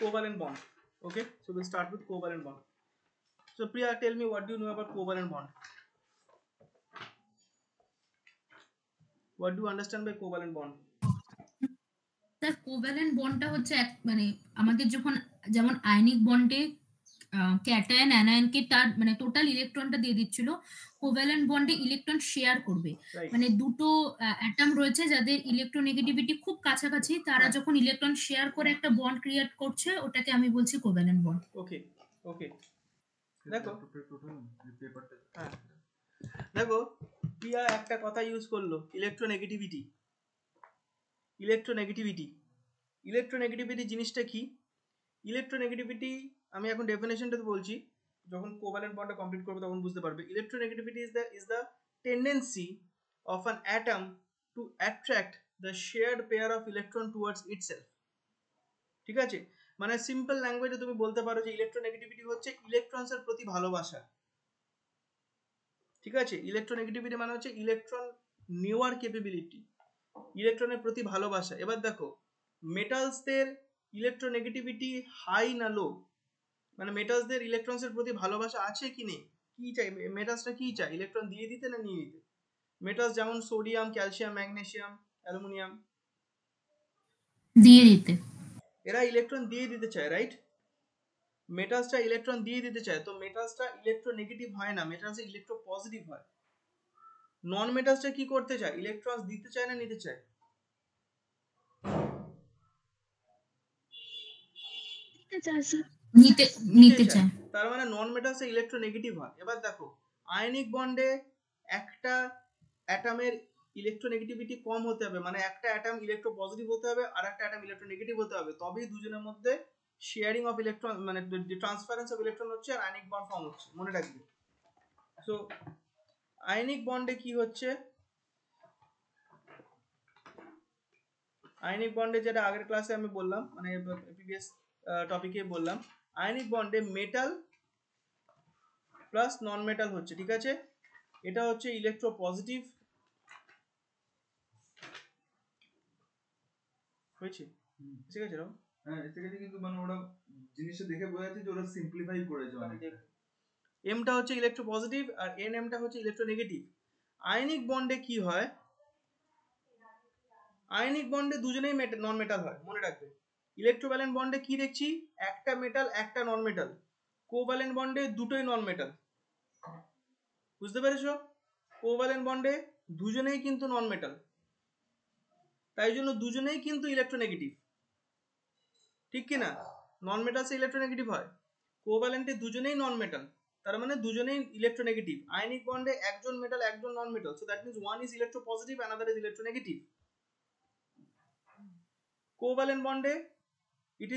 covalent bond. Okay, so we'll start with covalent bond. So Priya, tell me, what do you know about covalent bond? What do you understand by covalent bond? Sir covalent বন্ডটা হচ্ছে মানে আমাদের যখন যেমন ionic বন্ডে cation অ্যানায়নকে তার মানে total ইলেকট্রনটা দিয়ে দিচ্ছিল, কোভ্যালেন্ট বন্ডে ইলেকট্রন শেয়ার করবে। মানে দুটো অ্যাটম রয়েছে যাদের ইলেকট্রোনেগেটিভিটি খুব কাছাকাছি, তারা যখন ইলেকট্রন শেয়ার করে একটা বন্ড ক্রিয়েট করছে, ওটাকে আমি বলছি কোভ্যালেন্ট বন্ড। ওকে ওকে, দেখো দেখো প্রিয়া একটা কথা ইউজ করলো, ইলেকট্রোনেগেটিভিটি। ইলেকট্রোনেগেটিভিটি ইলেকট্রোনেগেটিভিটি জিনিসটা কি? ইলেকট্রোনেগেটিভিটি আমি এখন ডেফিনেশনটা বলছি, যখন কোভ্যালেন্ট বন্ডটা কমপ্লিট করবে তখন বুঝতে পারবে। Electronegativity is the tendency of an atom two attract the shared pair of electron towards itself. ঠিক আছে, মানে সিম্পল ল্যাঙ্গুয়েজে তুমি বলতে পারো যে ইলেকট্রোনেগেটিভিটি হচ্ছে ইলেকট্রনসের প্রতি ভালোবাসা। ঠিক আছে, ইলেকট্রোনেগেটিভিটি মানে হচ্ছে ইলেকট্রন নেওয়ার ক্যাপাবিলিটি, ইলেকট্রনের প্রতি ভালোবাসা। এবার দেখো মেটালসদের ইলেকট্রোনেগেটিভিটি হাই না লো, মানে মেটালসদের ইলেকট্রনসের প্রতি ভালোবাসা আছে কি নেই, কি চাই মেটালসটা, কি চাই ইলেকট্রন দিয়ে দিতে না নিয়ে নিতে? মেটালস যেমন সোডিয়াম, ক্যালসিয়াম, ম্যাগনেসিয়াম, অ্যালুমিনিয়াম দিয়ে দিতে, এরা ইলেকট্রন দিয়ে দিতে চায়, রাইট? মেটালসটা ইলেকট্রন দিয়ে দিতে চায়, তো মেটালসটা ইলেকট্রোনেগেটিভ হয় না, মেটালস ইলেকট্রো পজিটিভ হয়। নন মেটালসটা কি করতে চায়, ইলেকট্রন দিতে চায় না নিতে চায়? নিতে চায়। তার মানে নন মেটালসে ইলেকট্রোনেগেটিভ হয়। এবার দেখো আয়নিক বন্ডে একটা অ্যাটমের ইলেকট্রোনেগেটিভিটি কম হতে হবে, মানে একটা অ্যাটম ইলেকট্রো পজিটিভ হতে হবে আর একটা অ্যাটম ইলেকট্রোনেগেটিভ হতে হবে, তবেই দুজনের মধ্যে শেয়ারিং অফ ইলেকট্রন, মানে ট্রান্সফারেন্স অফ ইলেকট্রন হচ্ছে আর আয়নিক বন্ড ফর্ম হচ্ছে, মনে রাখবে। সো আয়নিক বন্ডে কি হচ্ছে, আয়নিক বন্ডে যেটা আগের ক্লাসে আমি বললাম, মানে প্রিভিয়াস টপিকে বললাম, আয়নিক বন্ডে মেটাল প্লাস নন মেটাল হচ্ছে। ঠিক আছে, এটা হচ্ছে ইলেকট্রো পজিটিভ হয়েছে। ঠিক আছে, হ্যাঁ এসে গেছে, কিন্তু মানে ওরা জিনিসটা দেখে বোঝা যাচ্ছে যে ওরা সিম্পলিফাই করেছে অনেকটা। এমটা হচ্ছে ইলেকট্রো পজিটিভ আর এন এমটা হচ্ছে ইলেকট্রো নেগেটিভ। আয়নিক বন্ডে কি হয়, আয়নিক বন্ডে দুজনেই নন মেটাল হয়, মনে রাখবে। ইলেকট্রোভ্যালেন্ট বন্ডে কি দেখছি, একটা মেটাল একটা নন মেটাল। কোভ্যালেন্ট বন্ডে দুটোই নন মেটাল। বুঝতে পেরেছো? কোভ্যালেন্ট বন্ডে দুজনেই কিন্তু নন মেটাল, তাই জন্য দুজনেই কিন্তু ইলেকট্রোনেগেটিভ, ঠিক কি না? নন মেটালসে ইলেকট্রোনেগেটিভ হয়, কোভ্যালেন্টে দুজনেই নন মেটাল, তার মানে দুজনেই ইলেকট্রোনেগেটিভ। আয়নিক বন্ডে একজন মেটাল একজন নন metal, so that means one is electropositive another is electronegative. Covalent বন্ডে it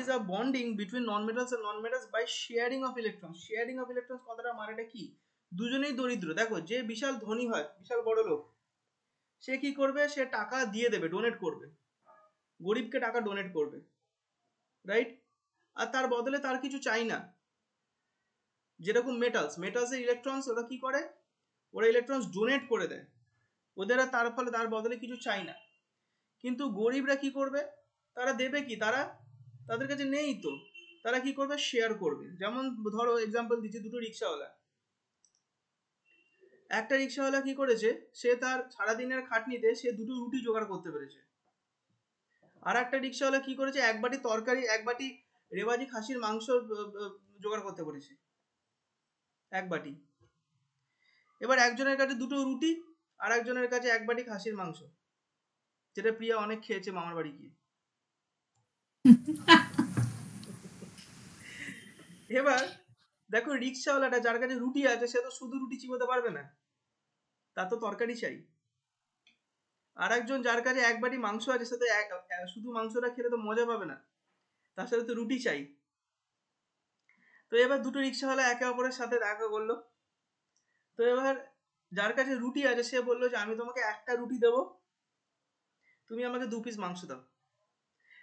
is a bonding between non-metals and non-metals by sharing of electrons. Sharing of electrons কথাটা মানেটা কি, দুজনেই দরিদ্র। দেখো যে বিশাল ধনী হয়, বিশাল বড় লোক, সে কি করবে, সে টাকা দিয়ে দেবে, ডোনেট করবে, গরিবকে টাকা ডোনেট করবে, রাইট? আর তার বদলে তার কিছু চাই না। যেরকম মেটালসের ইলেকট্রনস ওরা কি করে, ওরা ইলেকট্রনস ডোনেট করে দেয়, ওদের তার ফলে তার বদলে কিছু চাই না। কিন্তু গরিবরা কি করবে, তারা দেবে কি, তারা তাদের কাছে নেই, তো তারা কি করবে, শেয়ার করবে। যেমন ধরো এক্সাম্পল দিচ্ছি, দুটো রিক্সাওয়ালা, একটা রিক্সাওয়ালা কি করেছে, সে তার সারাদিনের খাটনিতে সে দুটো রুটি জোগাড় করতে পেরেছে। আর একটা রিক্সাওয়ালা কি করেছে, এক বাটি তরকারি, এক বাটি রেওয়াজি খাসির মাংস জোগাড় করতে পেরেছে, এক বাটি। এবার একজনের কাছে দুটো রুটি আর একজনের কাছে এক বাটি খাসির মাংস, যেটা প্রিয়া অনেক খেয়েছে মামার বাড়ি গিয়ে। এবার দেখো রিক্সাওয়ালাটা যার কাছে রুটি আছে, সে তো শুধু রুটি চিবোতে পারবে না, তার তো তরকারি চাই। আর একজন যার কাছে এক বাটি মাংস আছে, সে তো শুধু মাংসটা খেলে তো মজা পাবে না, তার সাথে তো রুটি চাই। তো এবার দুটো রিক্সাওয়ালা একে অপরের সাথে দেখা করলো। তো এবার যার কাছে রুটি আছে সে বললো যে আমি তোমাকে একটা রুটি দেবো, তুমি আমাকে 2 পিস মাংস দাও।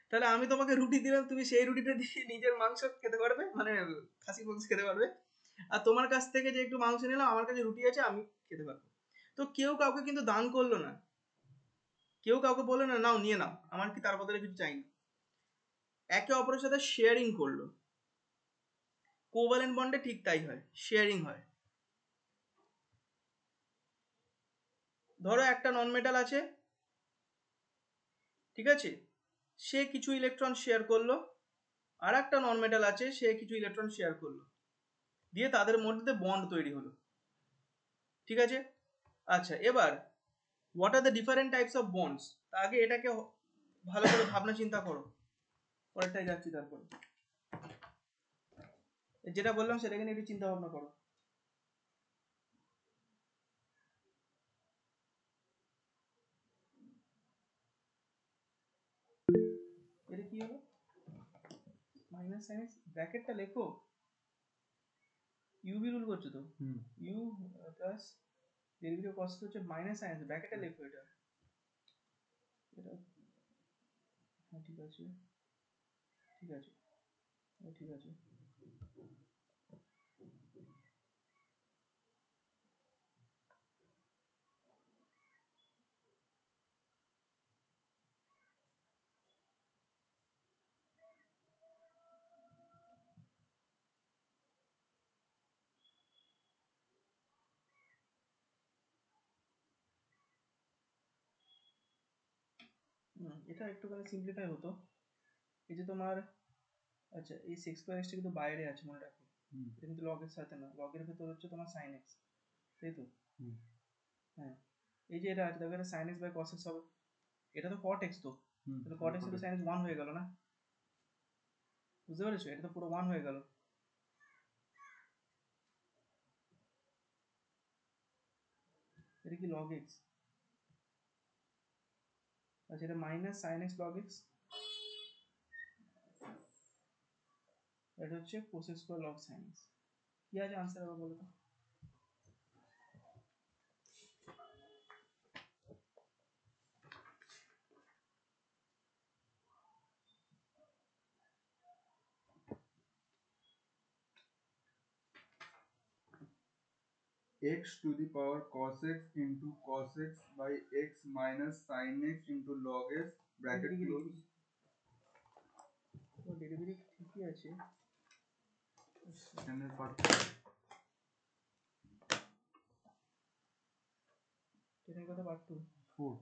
তাহলে আমি তোমাকে রুটি দিলাম, তুমি সেই রুটিটা দিয়ে নিজের মাংস খেতে পারবে, মানে খাসি মাংস খেতে পারবে, আর তোমার কাছ থেকে যে একটু মাংস নিলাম, আমার কাছে রুটি আছে, আমি খেতে পারবো। তো কেউ কাউকে কিন্তু দান করলো না, কেউ কাউকে বললো না নাও নিয়ে নাও, আমার কি তার বদলে কিছু চাই না। একে অপরের সাথে শেয়ারিং করলো। কোভ্যালেন্ট বন্ডে ঠিক তাই হয়, শেয়ারিং হয়। ধরো একটা নন মেটাল আছে, ঠিক আছে, সে কিছু ইলেকট্রন শেয়ার করলো, আর একটা নন মেটাল আছে, সে কিছু ইলেকট্রন শেয়ার করলো, দিয়ে তাদের মধ্যে বন্ড তৈরি হলো, ঠিক আছে। আচ্ছা, এবার what are the different types of bonds, তা আগে এটাকে ভালো করে ভাবনা চিন্তা করো, পরেরটাই যাচ্ছি। তারপর যেটা বললাম সেটাকে নিয়ে একটু চিন্তা ভাবনা করো। এটা কি হলো? মাইনাস সাইন ব্র্যাকেটটা লেখো, ইউ বি রুল করছো তো, ইউ প্লাস ডেরিভেটিভ কস হচ্ছে মাইনাস সাইন ব্র্যাকেটটা লেখো। এটা এটা হ্যাঁ, ঠিক আছে, ঠিক আছে, ঠিক আছে। এটা একটুখানি সিম্পলিফাই হতো। এই যে তোমার, আচ্ছা এই সিক্স স্কোয়ার এক্সটা কিন্তু বাইরে আছে, মনে রাখো, এটা কিন্তু লগের সাথে না, লগের ভেতর হচ্ছে তোমার সাইন এক্স, তাই তো? হ্যাঁ, এই যে এটা আছে, দেখো এটা sine x by cos x হবে, এটা তো কট এক্স, তো তাহলে কট এক্স তো সাইন এক্স 1 হয়ে গেল না, বুঝতে পেরেছো? এটা তো পুরো 1 হয়ে গেল। এটা কি লগ এক্স, আচ্ছা এটা minus sine x log x, এটা হচ্ছে cos square log sine x. কি আছে আনসার আবার বলো তো? x to the power cos x into cos x by x minus sin x into log x bracket close. তো ডেরিভেটিভ ঠিকই আছে, And then part এটার কথা পার্ট 2। 4.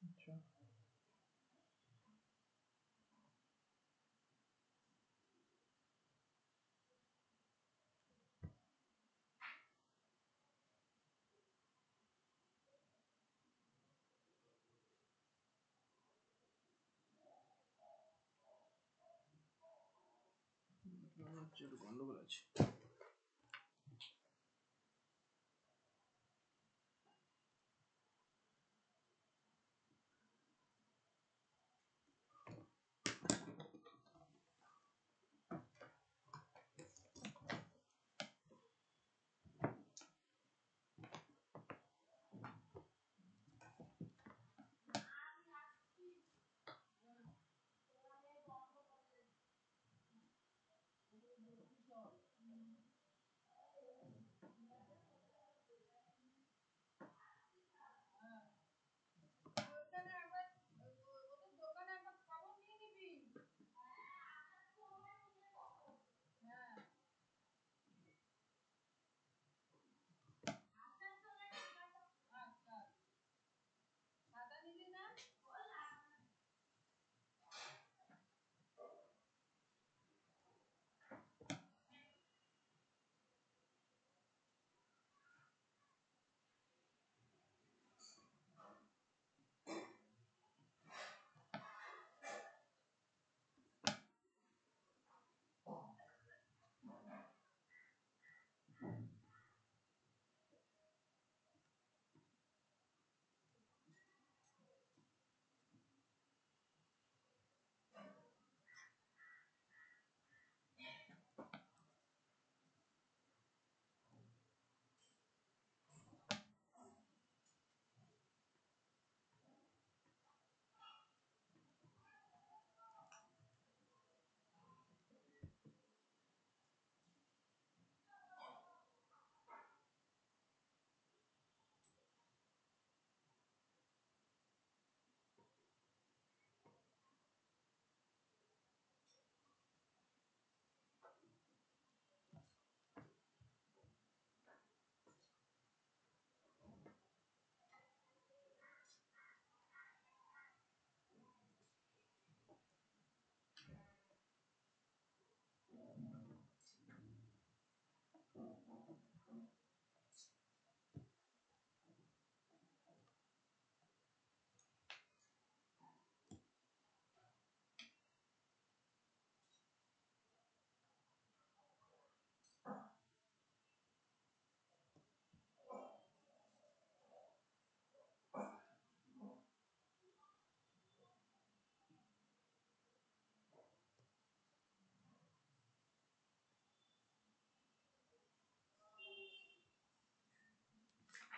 আচ্ছা, একটু গন্ডগোল আছে।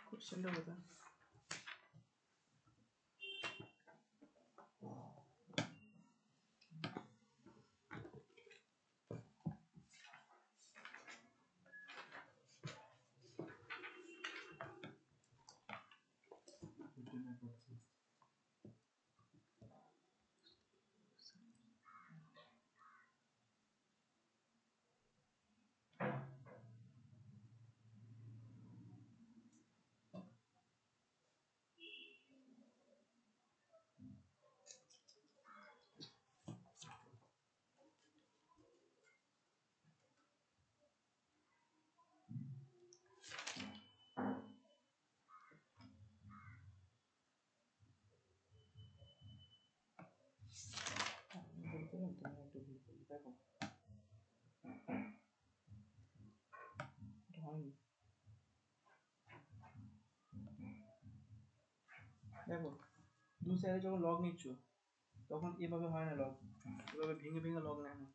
কোশ্চেনটা কোথায়? দেখো হয়নি। দেখো দু সাইডে যখন লগ নিচ্ছ তখন এভাবে হয় না, লগ এভাবে ভেঙে ভেঙে লগ নেয় না।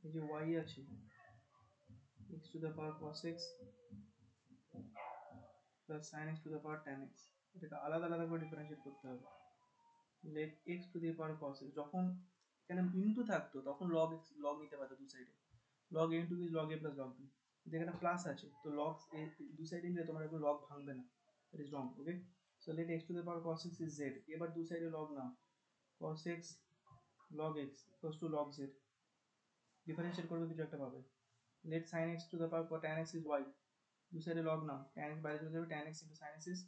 এই যে y আছে x to the power cos x plus sin x to the power tan x, এটাকে আলাদা আলাদা করে ডিফারেন্সিয়েট করতে হবে। let x to the power cos x, যখন এখানে ইনটু থাকতো তখন log x log নিতে পারতো দু সাইডে, log a into b log a plus log b, যেখানে প্লাস আছে তো log a দু সাইডে নিলে তোমার এখন log ভাঙবে না, that is wrong. Okay, so let x to the power cos x is z, এবার দু সাইডে log now, cos x log x equals to log z, differentiate করবে কিছু একটা পাবে। let sin x to the power tan x is y, দু সাইডে log নাও, tan x বাইরে চলে যাবে, tan x into sin x is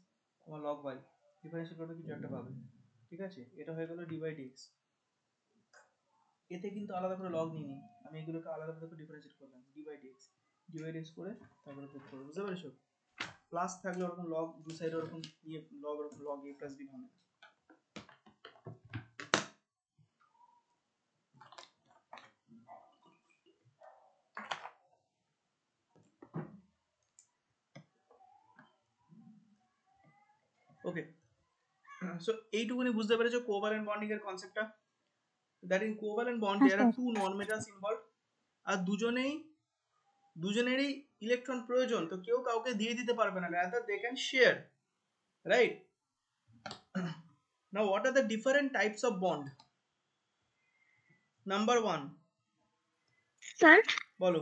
তোমার log y, ডিফারেন্সিয়েট করবে কিছু একটা পাবে। ঠিক আছে, এটা হয়ে গেল dy dx। এতে কিন্তু আলাদা করে log নিইনি, আমি এগুলোকে আলাদা করে ডিফারেন্সিয়েট করলাম, dy dx করে তারপরে পুট করব। বুঝতে পেরেছো? প্লাস থাকলে ওরকম log দু সাইডে ওরকম নিয়ে log ওরকম log a plus b হবে। ওকে, সো এইটুকুনি বুঝতে পেরেছো কোভালেন্ট বন্ডিং এর কনসেপ্টটা। That in covalent bond there are two non metals involved, আর দুজনেরই ইলেকট্রন প্রয়োজন, তো কেউ কাউকে দিয়ে দিতে পারবে না, rather they can share, right? Now what are the different types of bond? Number 1, sir বলো।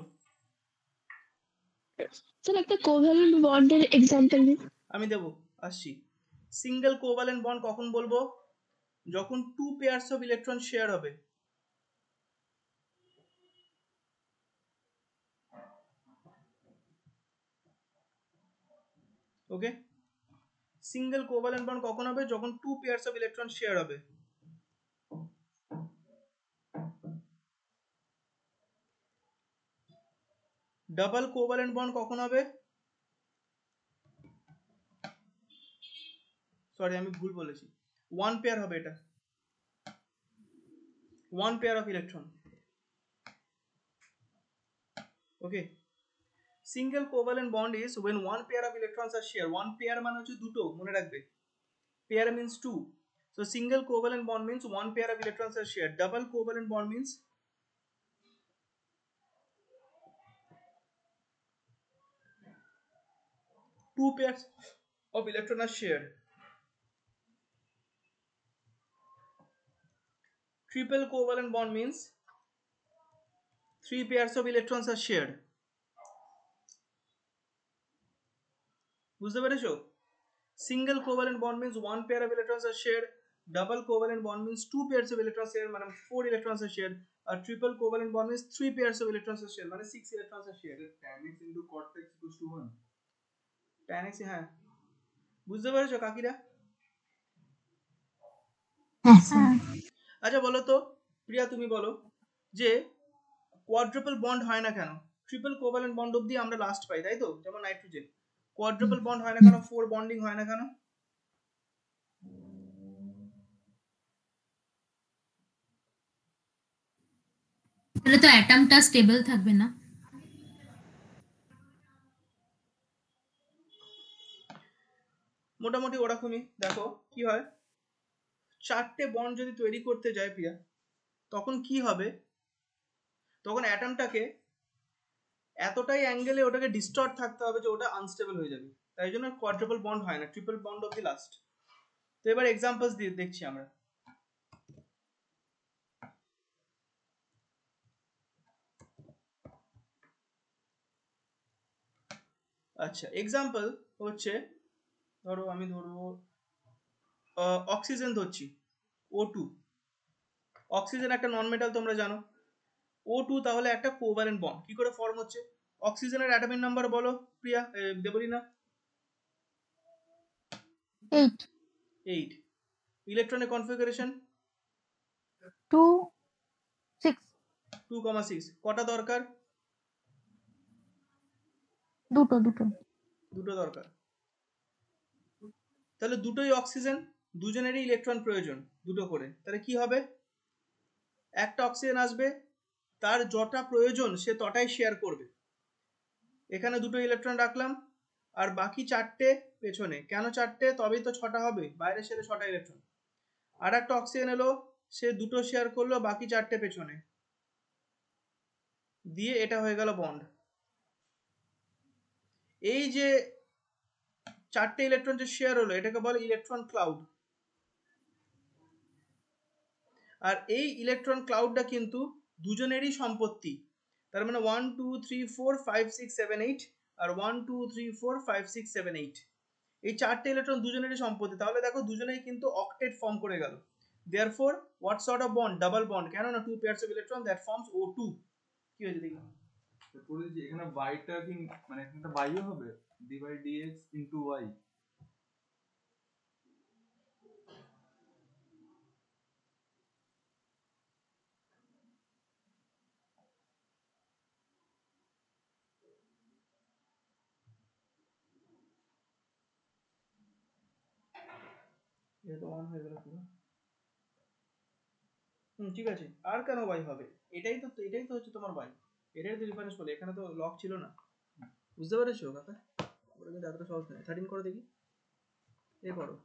স্যার একটা কোভ্যালেন্ট বন্ডের এক্সাম্পল দিন। আমি দেব, আসছি। সিঙ্গেল কোভ্যালেন্ট বন্ড কখন বলবো? যখন two pairs of electron share হবে। ওকে, সিঙ্গেল কোভ্যালেন্ট বন্ড কখন হবে? যখন two pairs of electron share হবে। ডাবল কোভ্যালেন্ট বন্ড কখন হবে? সরি আমি ভুল বলেছি, ওয়ান পেয়ার হবে, এটা one pair of electron. Okay, single covalent bond is when one pair of electrons are shared, one pair মানে হচ্ছে দুটো, মনে রাখবে, pair means two, so single covalent bond means one pair of electrons are shared. Double covalent bond means two pairs of electrons are shared. Triple covalent bond means three pairs of electrons are shared. বুঝতে পেরেছো? Single covalent bond means one pair of electrons are shared. Double covalent bond means two pairs of electrons shared, মানে four electrons are shared. R triple covalent bond means three pairs of electrons are shared, মানে six electrons are shared. tan x into cot x equals to 1. tan x, হ্যাঁ বুঝতে পেরেছো কাকিরা? আচ্ছা বলো তো প্রিয়া, তুমি বলো যে কোয়াড্রুপল বন্ড হয় না কেন? ট্রিপল কোভালেন্ট বন্ড অবধি আমরা লাস্ট পাই, তাই তো? যেমন নাইট্রোজেন। কোয়াড্রুপল বন্ড হয় না কেন? ফোর বন্ডিং হয় না কেন? তাহলে তো অ্যাটমটা স্টেবল থাকবে না। মোটামুটি ওরকমই। দেখো কি হয়, চারটে বন্ড যদি তৈরি করতে যায় প্রিয়া, তখন কি হবে, তখন অ্যাটমটাকে এতটাই অ্যাঙ্গেলে ওটাকে ডিস্টর্ট থাকতে হবে যে ওটা আনস্টেবল হয়ে যাবে। তাই জন্য কোয়াড্রাপল বন্ড হয় না, triple bond of the last. তো এবার এক্সাম্পলস দিয়ে দেখছি আমরা। আচ্ছা, এক্সাম্পল হচ্ছে, ধরো আমি ধরবো অক্সিজেন ধরছি, O2। অক্সিজেন একটা নন মেটাল, তোমরা জানো। O2 তাহলে একটা কোভ্যালেন্ট বন্ড। কি করে ফর্ম হচ্ছে? অক্সিজেনের অ্যাটমিক নাম্বার বলো প্রিয়া, দেবলীনা। 8 8। ইলেকট্রনের কনফিগারেশন 2 6 2,6। কটা দরকার? দুটো দুটো দরকার। তাহলে দুটোই অক্সিজেন, দুজনেরই ইলেকট্রন প্রয়োজন, দুটো করে। তাহলে কি হবে, একটা অক্সিজেন আসবে, তার যটা প্রয়োজন সে তটাই শেয়ার করবে। এখানে দুটো ইলেকট্রন রাখলাম, আর বাকি চারটে পেছনে। কেন চারটে? তবেই তো 6টা হবে, বাইরে সেরে 6টা ইলেকট্রন। আর একটা অক্সিজেন এলো, সে দুটো শেয়ার করলো, বাকি চারটে পেছনে দিয়ে এটা হয়ে গেল বন্ড। এই যে চারটে ইলেকট্রন যে শেয়ার হলো, এটাকে বলে ইলেকট্রন ক্লাউড। আর এই ইলেকট্রন ক্লাউডটা কিন্তু দুজনেরই সম্পত্তি। তার মানে 1 2 3 4 5 6 7 8 আর 1 2 3 4 5 6 7 8, এই চারটে ইলেকট্রন দুজনেরই সম্পত্তি। তাহলে দেখো দুজনেই কিন্তু অক্টেট ফর্ম করে গেল। Therefore what sort of bond? Double bond. কেন না, two pairs of electron that forms O2। কি হয়েছে দেখি? তারপরে যে এখানে বাইটা কি মানে এখানে বাইও হবে, d/dx * y। এটা তো অন হয়ে গেল পুরো। ঠিক আছে। আর কেন বাই হবে? এটাই তো হচ্ছে তোমার বাই। এটাই তো রেফারেন্স বলে, এখানে তো লক ছিল না। বুঝতে পেরেছো কাকা? ওটা কিন্তু এতটা সহজ নয়। 13 করো দেখি। এ করো,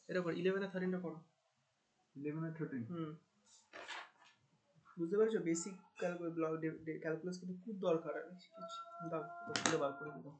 এটা করো, 11 আর 13টা করো। 11 আর 13। বুঝতে পেরেছো? বেসিক ক্যালকুলাস কিন্তু খুব দরকার। আমি শিখেছি। দাও, খুলে বার করে দাও।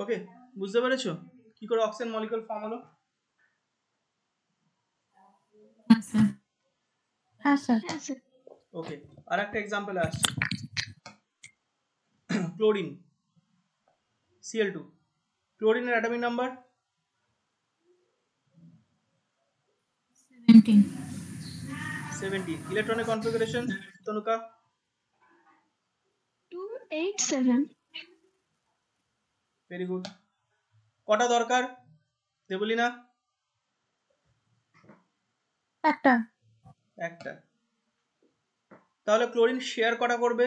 ওকে, বুঝতে পেরেছো কি করে অক্সিজেন মলিকিউল ফর্ম হলো? হ্যাঁ স্যার। ওকে, আর একটা এক্সাম্পলে আসছে। Chlorine Cl2। ক্লোরিনের অ্যাটমিক নাম্বার 17। ইলেকট্রনের কনফিগারেশন তনুকা 2 8 7। Very good. কটা দরকার দেবলীনা? একটা। তাহলে ক্লোরিন শেয়ার কটা করবে?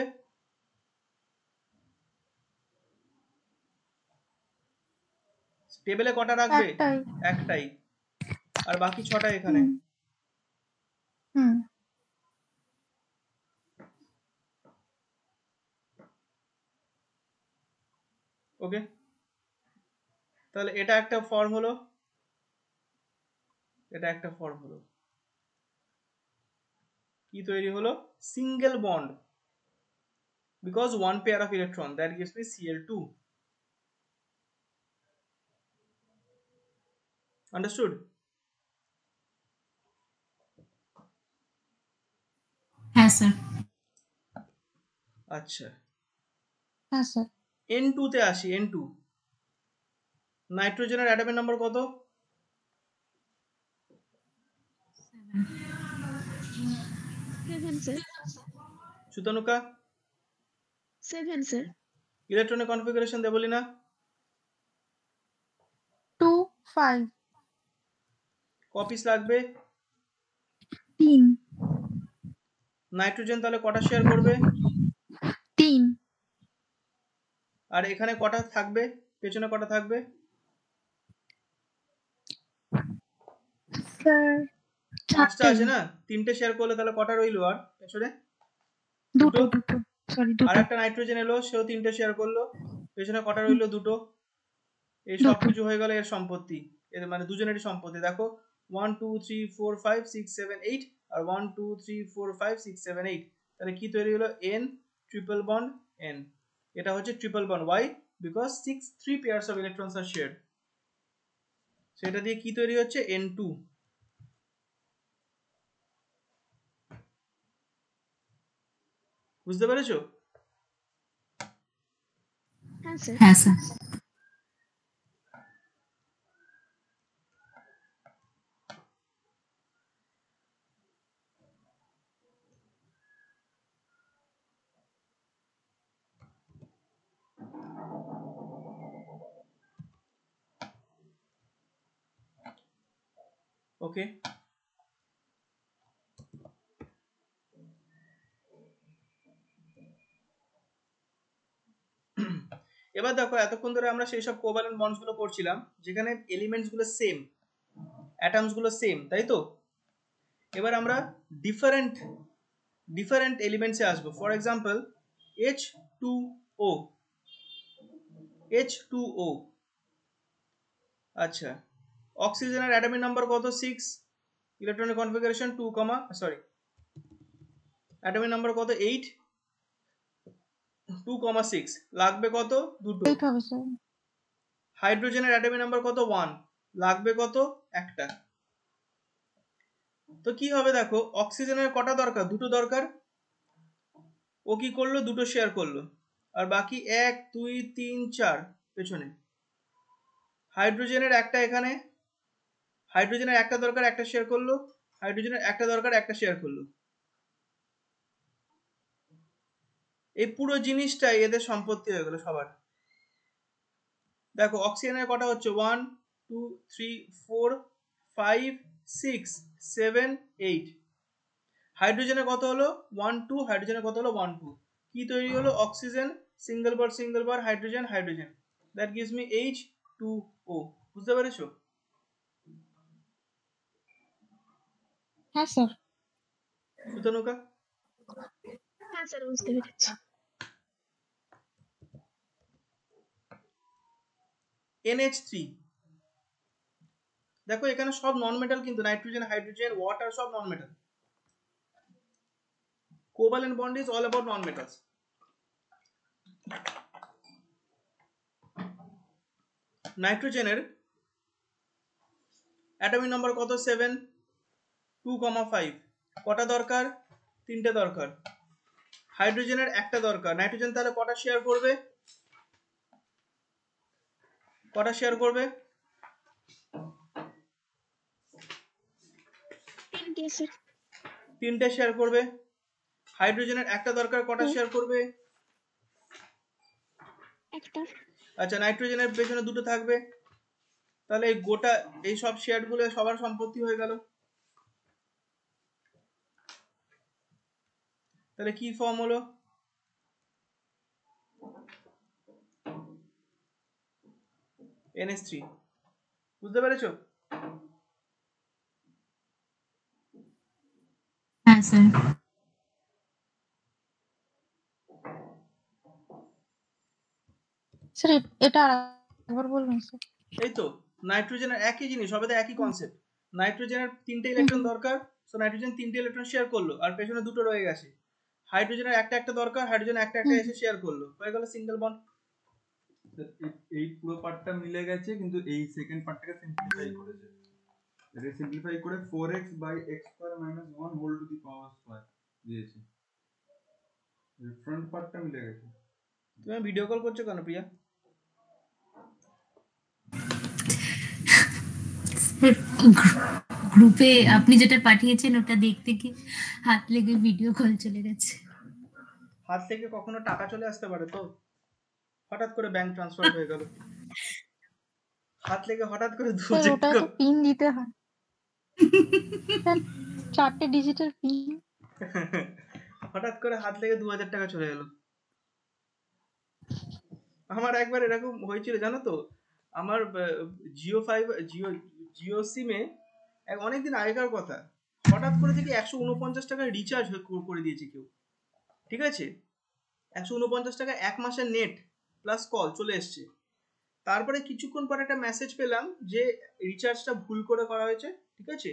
টেবিলে কটা রাখবে? একটাই। আর বাকি 6টা এখানে। ওকে, তাহলে এটা একটা ফর্ম হলো, এটা একটা ফর্ম হলো। কি তৈরি হলো? Single bond, because one pair of electron, that gives me Cl2. Understood? হ্যাঁ স্যার। আচ্ছা, হ্যাঁ স্যার। N2 তে আসি। N2 নাইট্রোজেনের অ্যাটমিক নাম্বার কত? 7 sir। সুতনুকা 7 sir. ইলেকট্রনের কনফিগারেশন দে বলি না। 2 5 ক পিস লাগবে? 3 নাইট্রোজেন তাহলে কটা শেয়ার করবে? 3 আর এখানে কটা থাকবে? পেছনে কটা থাকবে? স্যার পাঁচটা 4টে আছে না? তিনটে শেয়ার করলে তাহলে কটা রইলো আর পেছনে? দুটো সরি আর দুটো একটা নাইট্রোজেন এলো, সেও তিনটে শেয়ার করলো, পেছনে কটা রইলো? দুটো। এই সব দুটো। কিছু হয়ে গেল এর সম্পত্তি, এর মানে দুজনেরই সম্পত্তি। দেখো 1 2 3 4 5 6 7 8 আর 1 2 3 4 5 6 7 8, তাহলে কি তৈরি হলো? n triple bond n। এটা হচ্ছে triple bond. Why? Because 3 pairs of electrons are shared। সেটা দিয়ে কি তৈরি হচ্ছে? n2। বুঝতে পেরেছো? হ্যাঁ স্যার। হ্যাঁ স্যার। ওকে, এবার দেখো এতক্ষণ ধরে আমরা সেই সব কোভ্যালেন্ট বন্ডস গুলো করছিলাম যেখানে এলিমেন্টস গুলো সেম, অ্যাটমস গুলো সেম, তাই তো? এবার আমরা ডিফারেন্ট এলিমেন্টসে আসবো। For example H2O। H2O, আচ্ছা, অক্সিজেনের অ্যাটমিক নাম্বার কত? 6। ইলেকট্রনিক কনফিগারেশন 2, অ্যাটমিক নাম্বার কত? 8। 2,6 লাগবে কত? দুটো। 8 হবে স্যার। হাইড্রোজেনের অ্যাটমিক নাম্বার কত? 1 লাগবে কত? একটা। তো কি হবে দেখো, অক্সিজেনের কটা দরকার? দুটো দরকার। ও কি করলো? দুটো শেয়ার করলো, আর বাকি 1 2 3 4 পেছনে। হাইড্রোজেনের একটা এখানে, হাইড্রোজেনের একটা দরকার, একটা শেয়ার করলো, হাইড্রোজেনের একটা দরকার, একটা শেয়ার করলো। এই পুরো জিনিসটাই এদের সম্পত্তি হয়ে গেল সবার। দেখো অক্সিজেনের কটা হচ্ছে? 1 2 3 4 5 6 7 8। হাইড্রোজেনের কত হলো? 1 2। হাইড্রোজেনের কত হলো? 1 2। কি তৈরি হলো? Oxygen single bar hydrogen hydrogen, that gives me H2O। বুঝতে পেরেছো? হ্যাঁ স্যার। সুতনুকা? হ্যাঁ স্যার, বুঝতে পেরেছি। NH3, দেখো এখানে সব নন মেটাল, কিন্তু নাইট্রোজেন হাইড্রোজেন ওয়াটার সব নন metal. Covalent bond is all about non metals. নাইট্রোজেনের অ্যাটমিক নাম্বার কত? 7। 2, 5 কটা দরকার? তিনটে দরকার। হাইড্রোজেনের একটা দরকার। নাইট্রোজেন তাহলে কটা শেয়ার করবে? কটা শেয়ার করবে? 3টে স্যার। তিনটে শেয়ার করবে। হাইড্রোজেনের একটা দরকার, কটা শেয়ার করবে? একটা। আচ্ছা, নাইট্রোজেনের পেছনে দুটো থাকবে, তাহলে এই গোটা এই সব শেয়ার গুলো সবার সম্পত্তি হয়ে গেল। তাহলে কি ফর্ম হলো? NH3। বুঝতে পেরেছো? হ্যাঁ স্যার। স্যার এটা আরেকবার বলবেন স্যার? এই তো নাইট্রোজেনের একই জিনিস, সবে তো একই কনসেপ্ট। নাইট্রোজেনের তিনটে ইলেকট্রন দরকার, সো নাইট্রোজেন তিনটে ইলেকট্রন শেয়ার করলো, আর পেছনে দুটো রয়ে গেছে। হাইড্রোজেনের একটা দরকার, হাইড্রোজেন একটা এসে শেয়ার করলো, হয়ে গেল সিঙ্গেল বন্ড। এই পুরো পার্টটা মিলে গেছে, কিন্তু এই সেকেন্ড পার্টটাকে সিম্পলিফাই করেছে। এটা সিম্পলিফাই করে 4x by x square minus 1 whole to the power square দিয়েছে। এই ফ্রন্ট পার্টটা মিলে গেছে। তুমি ভিডিও কল করছো কেন প্রিয়া? গ্রুপে আপনি যেটা পাঠিয়েছেন ওটা দেখতে গিয়ে হাত লেগে ভিডিও কল চলে গেছে। হাত থেকে কখনো টাকা চলে আসতে পারে তো, হঠাৎ করে ব্যাংক ট্রান্সফার হয়ে গেল, হাত থেকে হঠাৎ করে স্যার 2000 ওটাও টাকা তো পিন দিতে হয় স্যার, 4টে ডিজিটের পিন। হঠাৎ করে হাত থেকে 2000 টাকা চলে গেল। আমার একবার এরকম হয়েছিল জানো তো, আমার জিও সিমে অনেকদিন আগেকার কথা, হঠাৎ করে দেখি 149 টাকা রিচার্জ করে দিয়েছে কেউ, ঠিক আছে, 149 টাকা 1 মাসের নেট প্লাস কল চলে এসছে। তারপরে কিছুক্ষণ পর একটা মেসেজ পেলাম যে রিচার্জটা ভুল করে করা হয়েছে, ঠিক আছে,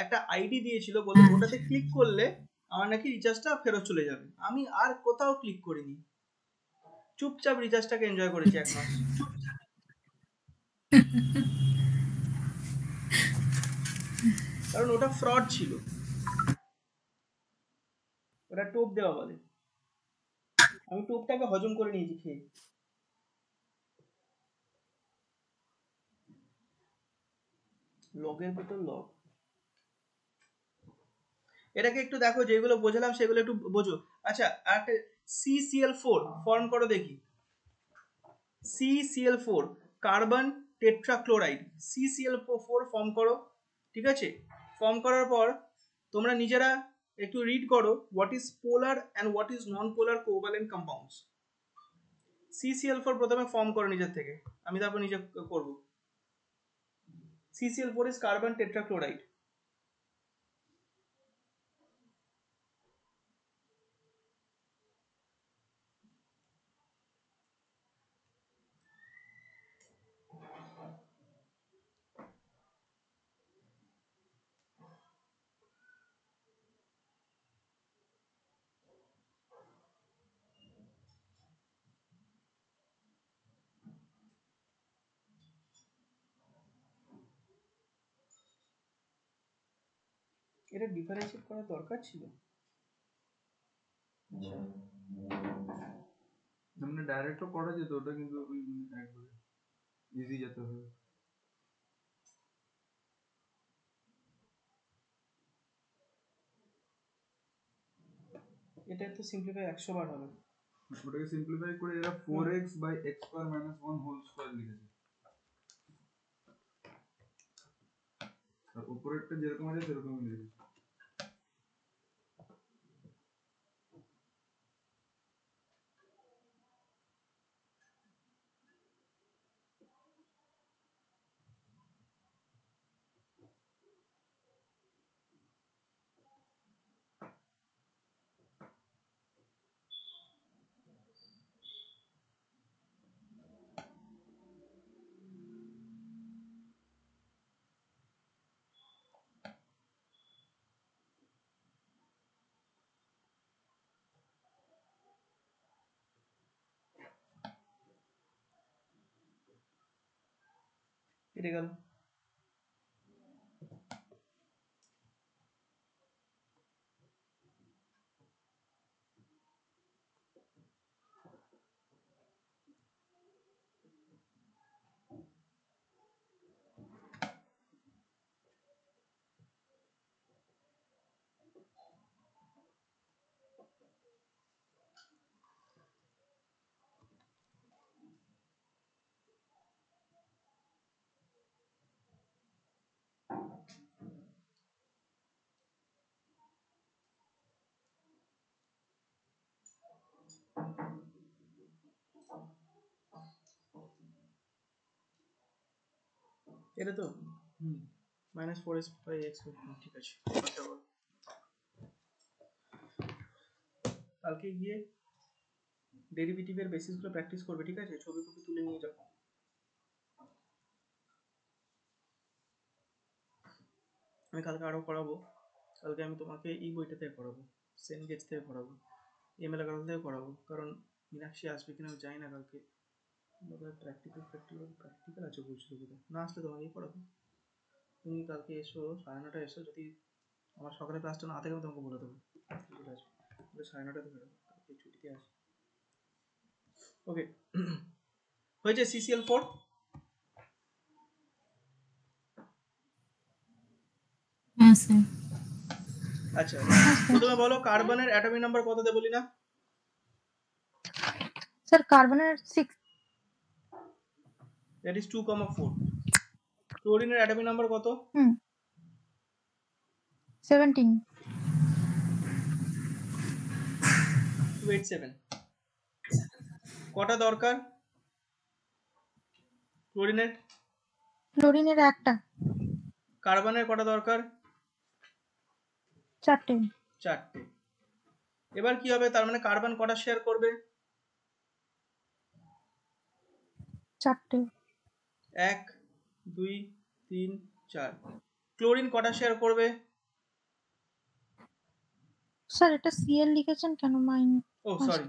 একটা আইডি দিয়েছিল, বলে ওটাতে ক্লিক করলে আমার নাকি রিচার্জটা ফেরত চলে যাবে। আমি আর কোথাও ক্লিক করিনি, চুপচাপ রিচার্জটাকে এনজয় করেছি 1 মাস। কারণ ওটা ফ্রড ছিল, ওটা টোপ দেওয়া বলে, আমি টোপটাকে হজম করে নিয়েছি খেয়ে। লগের ভিতর লগ, এটাকে একটু দেখো, যেগুলো বোঝালাম সেগুলো একটু বোঝো। আচ্ছা, আর একটা CCl4 ফর্ম করো দেখি। CCl4 carbon tetrachloride, CCl4 form করো, ঠিক আছে। ফর্ম করার পর তোমরা নিজেরা একটু রিড করো, what is polar and what is non polar covalent compounds. CCl4 প্রথমে ফর্ম করো নিজের থেকে, আমি তারপর নিজে করব। CCl4 is carbon tetrachloride. এটা ডিফারেন্সিয়েট করার দরকার ছিল। মানে ডাইরেক্টও করা যেত ওটা, কিন্তু একবারে ইজি যেতে হবে। এটা তো সিম্পলিফাই 100 বার হবে। ওটাকে সিম্পলিফাই করে এরা 4x by x square minus 1 whole square লিখেছে। আর উপরেরটা যেরকম আছে সেরকমই লিখেছে। এটা গেল। এটা তো -4s/x, ঠিক আছে। আচ্ছা বল, কালকে গিয়ে ডেরিভেটিভের বেসিসগুলো প্র্যাকটিস করবে, ঠিক আছে, ছবি টবি তুলে নিয়ে যাও। আমি কালকে আরো পড়াবো, কালকে আমি তোমাকে এই বইটা থেকে পড়াবো, সেনগেজ থেকে পড়াবো, এমএল আগারওয়াল থেকে পড়াবো, কারণ মীনাক্ষী আসবে কিনা আমি জানি না কালকে। প্র্যাকটিক্যাল আছে বলছিল বোধহয়, না আসলে তোমাকেই পড়াবো। তুমি কালকে এসো 9:30 এসো, যদি আমার সকালে ক্লাসটা না থাকে আমি তোমাকে বলে দেবো, চলে আসবে, 9:30 বেরোবো, কালকে ছুটিতে আসি। ওকে, হয়েছে CCl4। হ্যাঁ স্যার। আচ্ছা, প্রথমে বলো কার্বনের অ্যাটমিক নাম্বার কত দেব বলি না? স্যার কার্বনের 6 দ্যাট ইজ 2,4। ক্লোরিনের অ্যাটমিক নাম্বার কত? 17 287। কটা দরকার ক্লোরিনের? ক্লোরিনের একটা কার্বনের কটা দরকার? 4টে 4টে। এবার কি হবে, তার মানে কার্বন কটা শেয়ার করবে? 4টে 1 2 3 4। ক্লোরিন কটা শেয়ার করবে? স্যার এটা সিএল লিখেছেন কেন মাইন? ও সরি,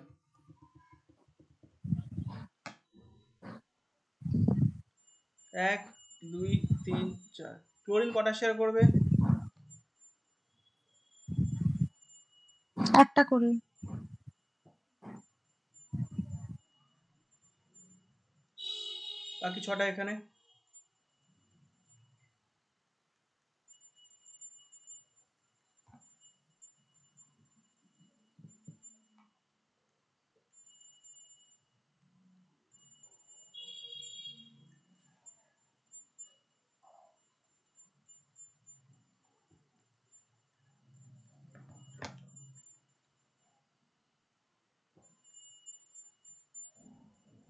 1 2 3 4। ক্লোরিন কটা শেয়ার করবে? একটা করে বাকি 6টা এখানে।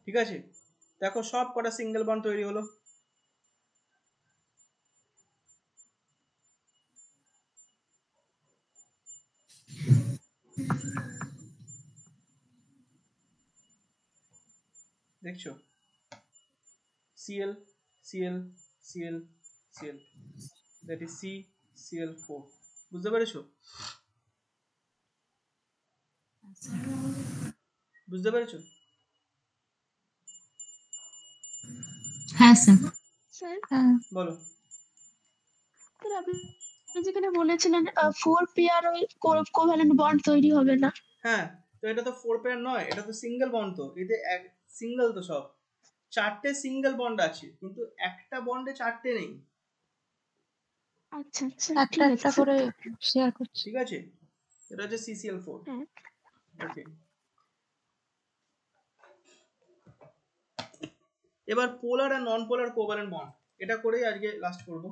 ঠিক আছে, দেখো সব কটা সিঙ্গেল বন্ড তৈরি হলো। দেখছো, Cl Cl Cl Cl, that is CCl4। বুঝতে পেরেছো? বুঝতে পেরেছো? হ্যাঁ স্যার। স্যার হ্যাঁ বলো। স্যার আপনি যেখানে বলেছিলেন 4 পেয়ার কোভ্যালেন্ট বন্ড তৈরি হবে না। হ্যাঁ, তো এটা তো 4 পেয়ার নয়, এটা তো সিঙ্গেল বন্ড। তো এতে এক সিঙ্গেল তো সব 4টে সিঙ্গেল বন্ড আছে, কিন্তু একটা বন্ডে 4টে নেই। আচ্ছা আচ্ছা একটা ঠিক আছে একটা স্যার। করে শেয়ার করছি। ঠিক আছে, এটা হচ্ছে CCl4। হ্যাঁ ওকে, এবার পোলার আর নন পোলার কোভ্যালেন্ট বন্ড, এটা করেই আজকে লাস্ট করব।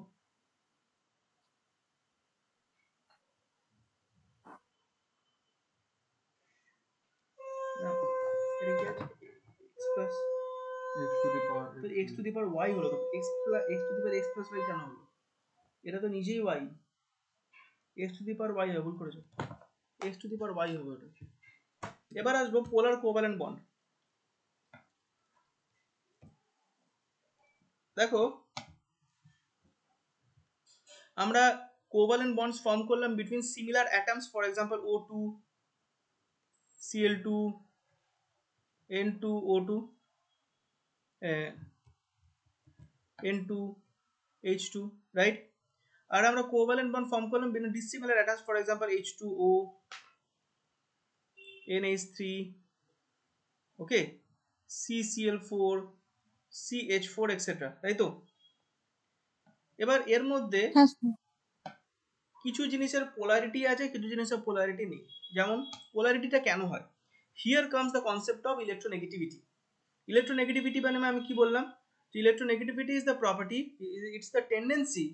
এটা কি আছে? Express x to the power তো x to the power y হলো, তো x to the power x plus y কেন হলো? এটা তো নিজেই y, x to the power y হবে, ভুল করেছো, x to the power y হবে ওটা। এবার আসবো পোলার কোভ্যালেন্ট বন্ড। দেখো আমরা কোভ্যালেন্ট বন্ডস ফর্ম করলাম between similar atoms, for example O2 Cl2 N2 O2 N2 H2, right? আর আমরা কোভ্যালেন্ট বন্ড ফর্ম করলাম between dissimilar atoms, for example H2O NH3, okay, CCl4 CH4 etcetera, তাই তো? এবার এর মধ্যে হ্যাঁ স্যার কিছু জিনিসের পোলারিটি আছে, কিছু জিনিসের পোলারিটি নেই। যেমন পোলারিটিটা কেন হয়? Here comes the concept of electronegativity. Electronegativity মানে আমি কি বললাম? Electronegativity is the property, it's the tendency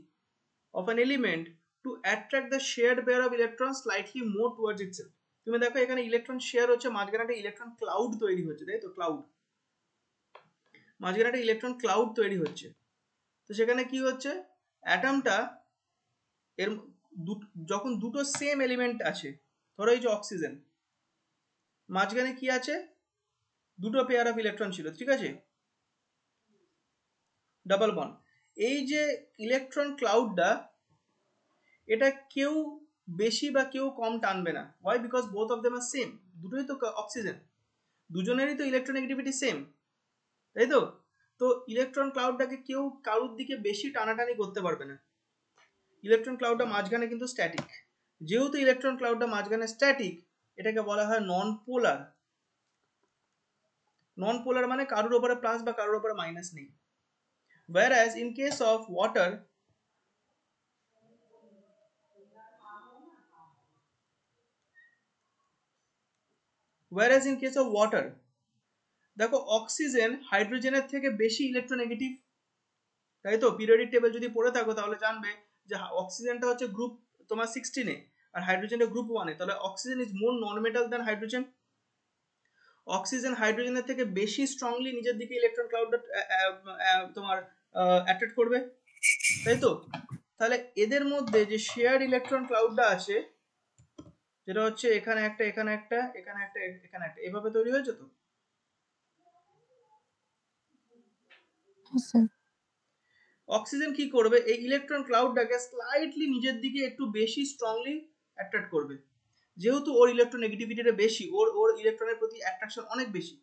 of an element to attract the shared pair of electrons slightly more towards itself। তুমি দেখো এখানে ইলেকট্রন শেয়ার হচ্ছে, মাঝখানে একটা ইলেকট্রন ক্লাউড তৈরি হচ্ছে, তাই তো? ক্লাউড, মাঝখানে একটা ইলেকট্রন ক্লাউড তৈরি হচ্ছে। তো সেখানে কি হচ্ছে, অ্যাটমটা এর যখন দুটো সেম এলিমেন্ট আছে, ধরো এই যে অক্সিজেন, মাঝখানে কি আছে, দুটো পেয়ার অফ ইলেকট্রন ছিল, ঠিক আছে, ডাবল বন্ড। এই যে ইলেকট্রন ক্লাউডটা, এটা কেউ বেশি বা কেউ কম টানবে না। Why? Because both of them are same, দুটোই তো অক্সিজেন, দুজনেরই তো ইলেকট্রোনেগেটিভিটি সেম, তাই তো? তো ইলেকট্রন ক্লাউডটাকে কেউ কারোর দিকে বেশি টানাটানি করতে পারবে না। ইলেকট্রন ক্লাউডটা মাঝখানে কিন্তু স্ট্যাটিক। যেহেতু ইলেকট্রন ক্লাউডটা মাঝখানে স্ট্যাটিক, এটাকে বলা হয় নন পোলার। নন পোলার মানে কারোর উপরে প্লাস বা কারোর উপরে মাইনাস নেই। whereas in case of water, দেখো অক্সিজেন হাইড্রোজেনের থেকে বেশি ইলেকট্রোনেগেটিভ, তাই তো? পিরিয়ডিক টেবিল যদি পড়ে থাকো তাহলে জানবে যে অক্সিজেনটা হচ্ছে গ্রুপ তোমার 16 আর হাইড্রোজেনটা গ্রুপ 1 তাহলে oxygen is more non metal than hydrogen. Oxygen হাইড্রোজেনের থেকে বেশি স্ট্রংলি নিজের দিকে ইলেকট্রন ক্লাউডটা তোমার অ্যাট্রাক্ট করবে, তাই তো? তাহলে এদের মধ্যে যে শেয়ার ইলেকট্রন ক্লাউডটা আছে, যেটা হচ্ছে এখানে একটা, এখানে একটা, এখানে একটা, এখানে একটা, এভাবে তৈরি হয়েছে তো। স্যার অক্সিজেন কি করবে, এই ইলেকট্রন ক্লাউডটাকে স্লাইটলি নিজের দিকে একটু বেশি স্ট্রংলি অ্যাট্রাক্ট করবে, যেহেতু ওর ইলেকট্রোনেগেটিভিটিটা বেশি, ওর ইলেকট্রনের প্রতি অ্যাট্রাকশন অনেক বেশি।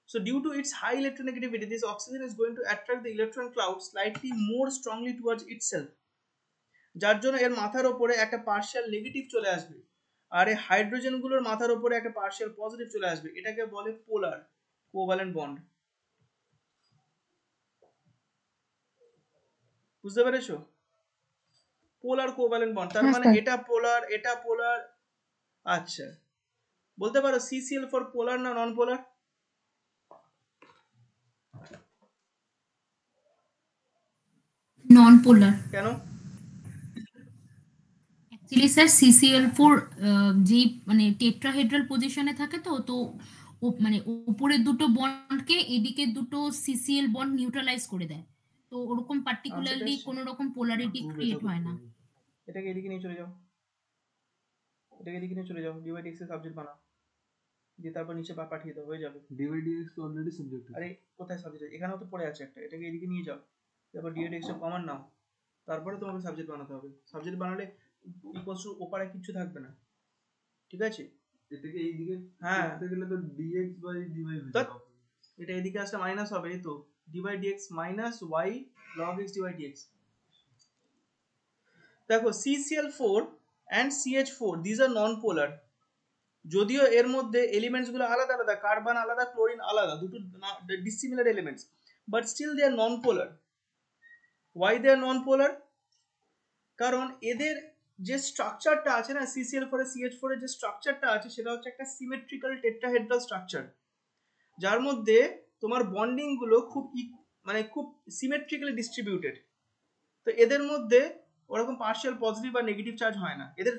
So due to its high electronegativity, this oxygen is going to attract the electron cloud slightly more strongly towards itself, যার জন্য এর মাথার উপরে একটা পার্শিয়াল নেগেটিভ চলে আসবে, আর এই হাইড্রোজেন গুলোর মাথার উপরে একটা পার্শিয়াল পজিটিভ চলে আসবে। এটাকে বলে পোলার কোভ্যালেন্ট বন্ড। বুঝতে পেরেছো? পোলার কোভ্যালেন্ট বন্ড, তার হ্যাঁ মানে স্যার এটা পোলার, এটা পোলার। আচ্ছা, বলতে পারো CCl4 পোলার না নন পোলার? নন পোলার। কেন? অ্যাকচুয়ালি স্যার CCl4 যেই মানে টেট্রাহেড্রাল পজিশনে থাকে, তো তো মানে উপরের দুটো বন্ডকে এদিকে দুটো CCl বন্ড নিউট্রালাইজ করে দেয়, তো ওরকম পার্টিকুলারলি কোনো রকম পোলারিটি ক্রিয়েট হয় না। এটাকে এদিকে নিয়ে চলে যাও, এটাকে এদিকে নিয়ে চলে যাও, ডিভাইড এক্স এর সাবজেক্ট বানাও, দিয়ে তারপর নিচে পাঠিয়ে দাও, হয়ে যাবে। ডিভাইড তো অলরেডি সাবজেক্ট আছে। আরে কোথায় সাবজেক্ট? এখানেও তো পড়ে আছে একটা, এটাকে এদিকে নিয়ে যাও, তারপর ডিভাইড এক্স এর কমন নাও, তারপরে তোমাকে সাবজেক্ট বানাতে হবে। সাবজেক্ট বানালে ইকুয়ালস টু ওপারে কিছু থাকবে না, ঠিক আছে? এটাকে এইদিকে হ্যাঁ, করতে গেলে তো dx বাই dy হয়ে ধ্যাৎ, যাবে। এটা এদিকে আসলে মাইনাস হবে, এই তো divide dx minus y log x divide dx। দেখো CCl4 and CH4 these are non polar, যদিও এর মধ্যে এলিমেন্টস গুলো আলাদা আলাদা, কার্বন আলাদা, ক্লোরিন আলাদা, দুটো dissimilar elements, but still they are non polar. Why they are non polar? কারণ এদের যে স্ট্রাকচারটা আছে না, CCl4 এর CH4 এর যে স্ট্রাকচারটা আছে সেটা হচ্ছে একটা সিমেট্রিক্যাল টেট্রাহেড্রাল স্ট্রাকচার, যার মধ্যে তোমার বন্ডিং গুলো খুব মানে খুব সিমেট্রিক্যালি ডিস্ট্রিবিউটেড। তো এদের মধ্যে ওরকম পার্শিয়াল পজিটিভ বা নেগেটিভ চার্জ হয় না, এদের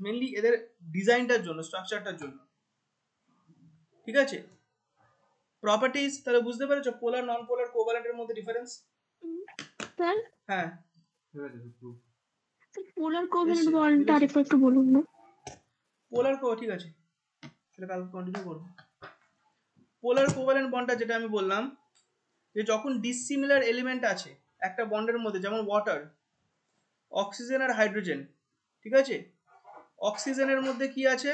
মেনলি এদের ডিজাইনটার জন্য, স্ট্রাকচারটার জন্য, ঠিক আছে? প্রপার্টিজ তাহলে বুঝতে পেরেছো পোলার নন পোলার কোভ্যালেন্টের মধ্যে ডিফারেন্স? স্যার হ্যাঁ, ঠিক আছে proof। পোলার কোভ্যালেন্ট এসে, বন্ডটা বুঝেছি। আরেকবার একটু বলুন না। পোলার ঠিক আছে, সেটা কাল কন্টিনিউ করব। পোলার কোভ্যালেন্ট বন্ডটা যেটা আমি বললাম, যে যখন ডিসিমিলার এলিমেন্ট আছে একটা বন্ডের মধ্যে, যেমন ওয়াটার, অক্সিজেন আর হাইড্রোজেন, ঠিক আছে? অক্সিজেনের মধ্যে কি আছে?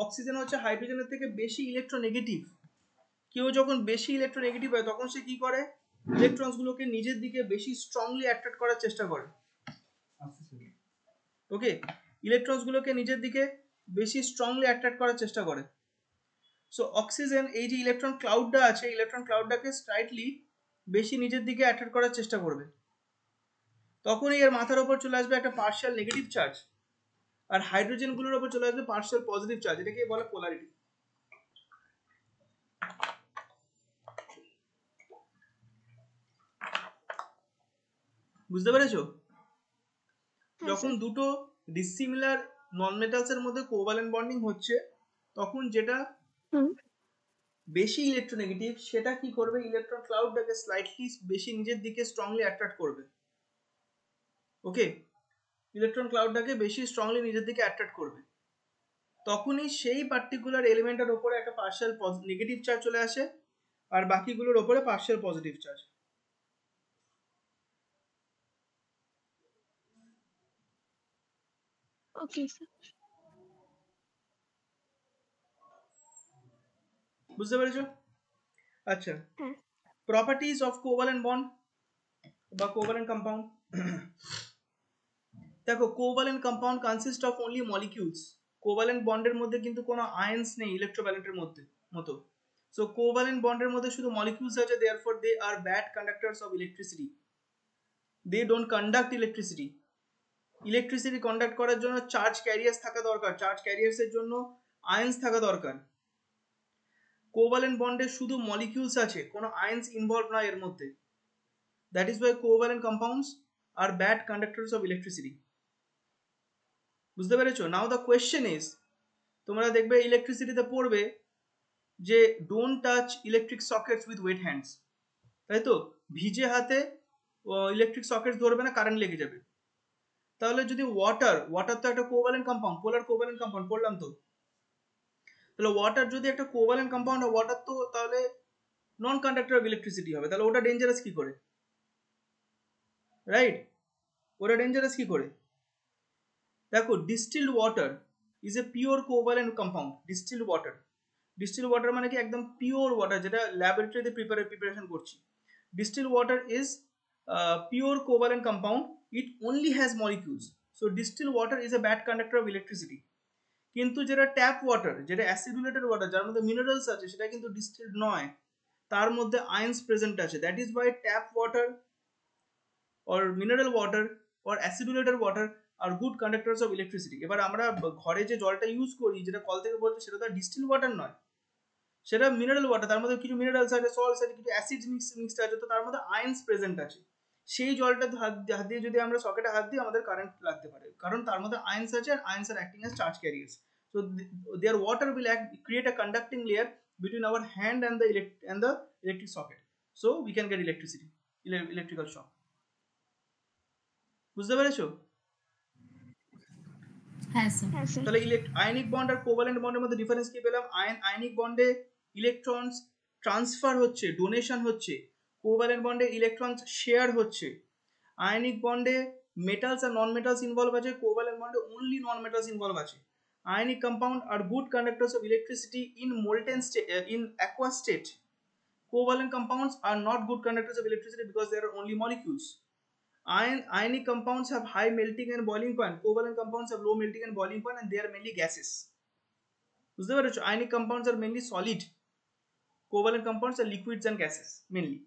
অক্সিজেন হচ্ছে হাইড্রোজেনের থেকে বেশি ইলেকট্রোনেগেটিভ। কেউ যখন বেশি ইলেকট্রোনেগেটিভ হয় তখন সে কি করে, ইলেকট্রনস গুলোকে নিজের দিকে বেশি স্ট্রংলি অ্যাট্রাক্ট করার চেষ্টা করে। ওকে, ইলেকট্রনস গুলোকে নিজের দিকে বেশি স্ট্রংলি অ্যাট্রাক্ট করার চেষ্টা করে। সো অক্সিজেন এই যে ইলেকট্রন ক্লাউডটা আছে, ইলেকট্রন ক্লাউডটাকে স্লাইটলি বেশি নিজের দিকে অ্যাট্রাক্ট করার চেষ্টা করবে, তখনই এর মাথার উপর চলে আসবে একটা পার্শিয়াল নেগেটিভ চার্জ, আর হাইড্রোজেন গুলোর উপর চলে আসবে পার্শিয়াল পজিটিভ চার্জ। এটাকে বলে পোলারিটি। বুঝতে পেরেছো? যখন দুটো ডিসিমিলার নন মেটালস এর মধ্যে কোভ্যালেন্ট বন্ডিং হচ্ছে, তখন যেটা বেশি ইলেকট্রোনেগেটিভ সেটা কি করবে, ইলেকট্রন ক্লাউডটাকে স্লাইটলি বেশি নিজের দিকে স্ট্রংলি অ্যাট্রাক্ট করবে। ওকে, ইলেকট্রন ক্লাউডটাকে বেশি স্ট্রংলি নিজের দিকে অ্যাট্রাক্ট করবে, তখনই সেই পার্টিকুলার এলিমেন্টের উপরে একটা পার্শিয়াল নেগেটিভ চার্জ চলে আসে, আর বাকিগুলোর উপরে partial positive charge. Okay sir. বুঝতে পেরেছো? আচ্ছা, হ্যাঁ। প্রপার্টিজ অফ কোভ্যালেন্ট বন্ড বা কোভ্যালেন্ট কম্পাউন্ড। দেখো covalent compound consist of only molecules. Covalent বন্ডের মধ্যে কিন্তু কোনো আয়ন্স নেই ইলেকট্রোভ্যালেন্টের মতো। সো কোভ্যালেন্ট বন্ডের মধ্যে শুধু মলিকিউলস আছে, therefore they are bad conductors of electricity. They don't conduct electricity. Electricity conduct করার জন্য চার্জ ক্যারিয়ার্স থাকা দরকার, চার্জ ক্যারিয়ার্স এর জন্য আয়ন্স থাকা দরকার। কোভ্যালেন্ট বন্ডে শুধু মলিকিউলস আছে, কোনো আয়ন্স ইনভলভ নয় এর মধ্যে। That is why covalent compounds are bad conductors of electricity. বুঝতে পেরেছো? নাও দ্য কোয়েশ্চেন ইজ, তোমরা দেখবে ইলেকট্রিসিটিতে পড়বে যে don't touch electric sockets with wet hands, তাই তো? ভিজে হাতে ইলেকট্রিক সকেটস ধরবে না, কারেন্ট লেগে যাবে। তাহলে যদি ওয়াটার তো একটা কোভ্যালেন্ট কম্পাউন্ড, পোলার কোভ্যালেন্ট কম্পাউন্ড, পড়লাম তো। তাহলে ওয়াটার যদি একটা কোভ্যালেন্ট কম্পাউন্ড হয়, ওয়াটার তো তাহলে নন কন্ডাক্টর অফ ইলেকট্রিসিটি হবে। তাহলে ওটা ডেঞ্জারাস কি করে? রাইট, ওটা ডেঞ্জারাস কি করে? দেখো, distilled water is a pure covalent compound. Distilled water মানে কি? একদম পিওর ওয়াটার, যেটা ল্যাবরেটরিতে প্রিপারেশন করছি। Distilled water is pure covalent compound, it only has molecules, so distilled water is a bad conductor of electricity. কিন্তু যেটা tap water, যেটা অ্যাসিডুলেটেড water, যার মধ্যে মিনারেলস আছে, সেটা কিন্তু ডিস্টিলড নয়, তার মধ্যে আয়ন্স প্রেজেন্ট আছে। That is Y tap water or mineral water or acidulated water are good conductors of electricity. এবার আমরা ঘরে যে জলটা ইউজ করি, যেটা কল থেকে বলছি, সেটা তো ডিস্টিল ওয়াটার নয়, সেটা মিনারেল ওয়াটার। তার মধ্যে কিছু মিনারেলস আছে, সল্টস আছে, কিছু অ্যাসিডস মিক্সড আছে, তো তার মধ্যে আয়ন্স প্রেজেন্ট আছে। সেই জলটা হাত দিয়ে যদি আমরা সকেটে হাত দিই, আমাদের কারেন্ট লাগতে পারে, কারণ তার মধ্যে আয়ন্স আছে, আর ions are acting as charge carriers. So their water will create a conducting layer between our hand and the electric socket, so we can get electrical shock. বুঝতে পেরেছো? হ্যাঁ স্যার। হ্যাঁ স্যার। তাহলে আয়নিক বন্ড আর covalent বন্ডের মধ্যে difference কি পেলাম? Ionic বন্ডে ইলেকট্রনস ট্রান্সফার হচ্ছে, ডোনেশন হচ্ছে। কোভ্যালেন্ট বন্ডে ইলেকট্রনস শেয়ার হচ্ছে। আয়নিক বন্ডে মেটালস আর নন মেটালস ইনভলভ আছে, কোভ্যালেন্ট বন্ডে অনলি নন মেটালস ইনভলভ আছে। Ionic compound are good conductors of electricity in molten state, in aqueous state. Covalent compounds are not good conductors of electricity because they are only molecules. Ionic compounds have high melting and boiling point. Covalent compounds have low melting and boiling point, and they are mainly gases. বুঝতে পেরেছো? Ionic compounds are mainly solid. Covalent compounds are liquids and gases mainly.